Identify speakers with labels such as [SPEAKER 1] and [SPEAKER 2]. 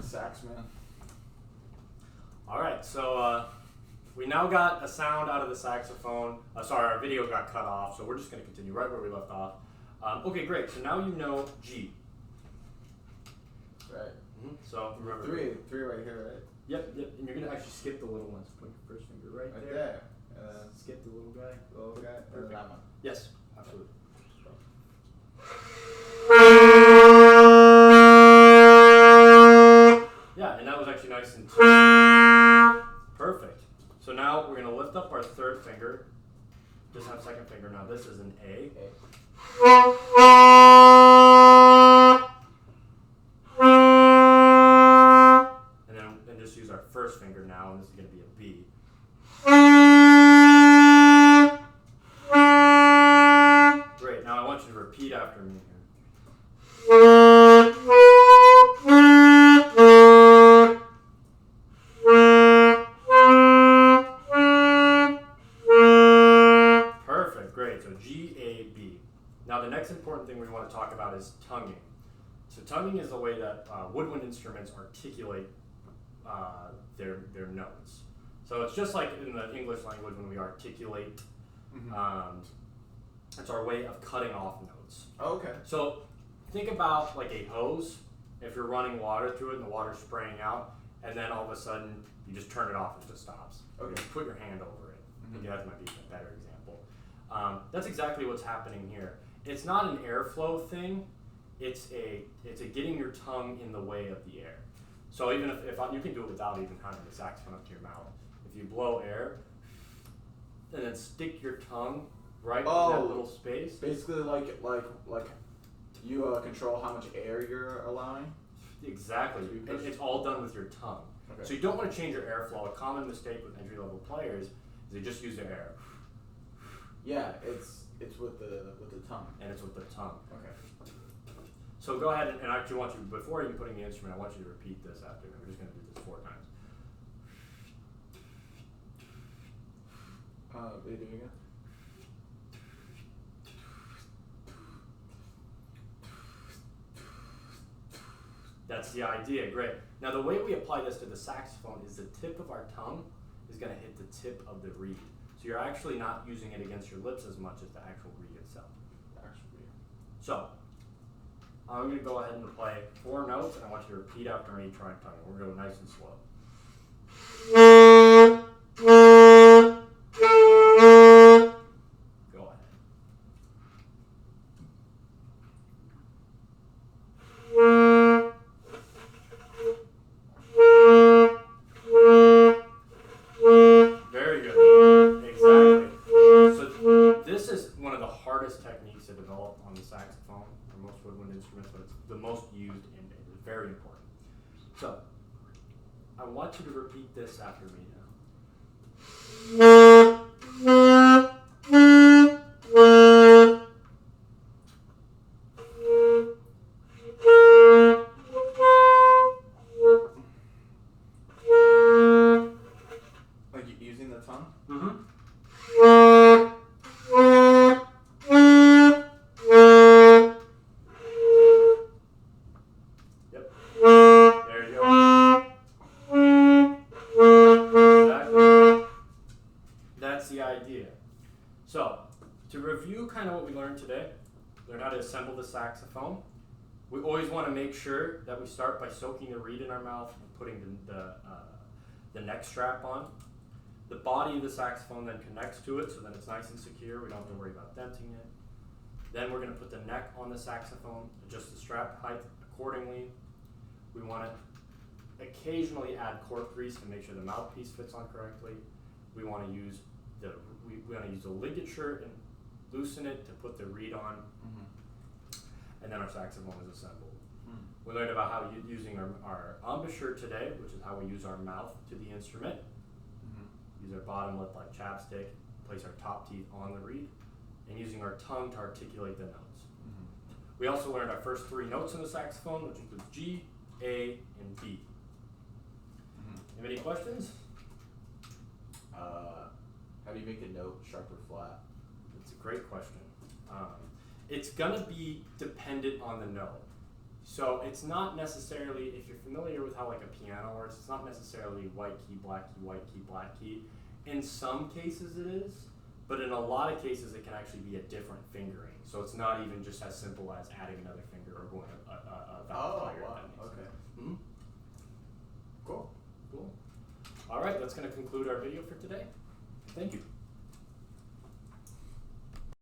[SPEAKER 1] Sax, man.
[SPEAKER 2] All right, so we now got a sound out of the saxophone. Sorry, our video got cut off, so we're just going to continue right where we left off. Okay, great. So now you know G.
[SPEAKER 1] Right.
[SPEAKER 2] So remember
[SPEAKER 1] Three right here, right?
[SPEAKER 2] Yep. And you're going to actually skip the little ones. Put your first finger right there. Skip the little guy.
[SPEAKER 1] Little guy. Or that one.
[SPEAKER 2] Yes, absolutely. Yeah, and that was actually nice and tuned. Perfect. So now we're going to lift up our third finger. Just have second finger now. This is an A. And then just use our first finger now, and this is going to be a B. Great. Now I want you to repeat after me here. Perfect. Great. So G, A, B. Now the next important thing we want to talk about is tonguing. So tonguing is the way that woodwind instruments articulate their notes. So it's just like in the English language when we articulate. It's our way of cutting off notes.
[SPEAKER 1] Oh, okay.
[SPEAKER 2] So think about like a hose. If you're running water through it and the water's spraying out, and then all of a sudden you just turn it off and it just stops.
[SPEAKER 1] Okay.
[SPEAKER 2] You just put your hand over it. I think that might be a better example. That's exactly what's happening here. It's not an airflow thing. It's a getting your tongue in the way of the air. So even if you can do it without even having the saxophone up to your mouth. If you blow air and then stick your tongue right in that little space.
[SPEAKER 1] Basically, like you control how much air you're allowing.
[SPEAKER 2] Exactly. And it's all done with your tongue.
[SPEAKER 1] Okay.
[SPEAKER 2] So you don't want to change your airflow. A common mistake with entry-level players is they just use their air.
[SPEAKER 1] Yeah, it's with the tongue.
[SPEAKER 2] And it's with the tongue.
[SPEAKER 1] Okay.
[SPEAKER 2] So go ahead and I actually want you, before even putting the instrument, I want you to repeat this after me. We're just going to do this 4 times.
[SPEAKER 1] What are you doing again?
[SPEAKER 2] That's the idea. Great. Now the way we apply this to the saxophone is the tip of our tongue is going to hit the tip of the reed. So you're actually not using it against your lips as much as the actual reed itself. So I'm going to go ahead and play 4 notes, and I want you to repeat after me, trying tongue. We're going to go nice and slow. Go ahead. Very good. Exactly. So this is one of the hardest techniques to develop on the saxophone or most woodwind instruments, but it's the most used in it. It's very important. So I want you to repeat this after me now.
[SPEAKER 1] Like using the tongue?
[SPEAKER 2] Yep. There you go. Exactly. That's the idea. So, to review kind of what we learned today, learn how to assemble the saxophone. We always want to make sure that we start by soaking the reed in our mouth and putting the neck strap on. The body of the saxophone then connects to it, so then it's nice and secure. We don't have to worry about denting it. Then we're going to put the neck on the saxophone, adjust the strap height accordingly. We want to occasionally add cork grease to make sure the mouthpiece fits on correctly. We want to use the ligature and loosen it to put the reed on, and then our saxophone is assembled. We learned about how using our embouchure today, which is how we use our mouth to the instrument. Use our bottom lip like chapstick, place our top teeth on the reed, and using our tongue to articulate the notes. We also learned our first 3 notes in the saxophone, which includes G, A, and B. Have any questions?
[SPEAKER 1] How do you make a note sharp or flat?
[SPEAKER 2] It's a great question. It's going to be dependent on the note. So it's not necessarily, if you're familiar with how like a piano works, it's not necessarily white key, black key, white key, black key. In some cases it is, but in a lot of cases it can actually be a different fingering. So it's not even just as simple as adding another finger or going a vowel higher.
[SPEAKER 1] Wow.
[SPEAKER 2] If that makes
[SPEAKER 1] Okay.
[SPEAKER 2] sense. Mm-hmm.
[SPEAKER 1] Cool.
[SPEAKER 2] Cool. All right, that's going to conclude our video for today. Thank you.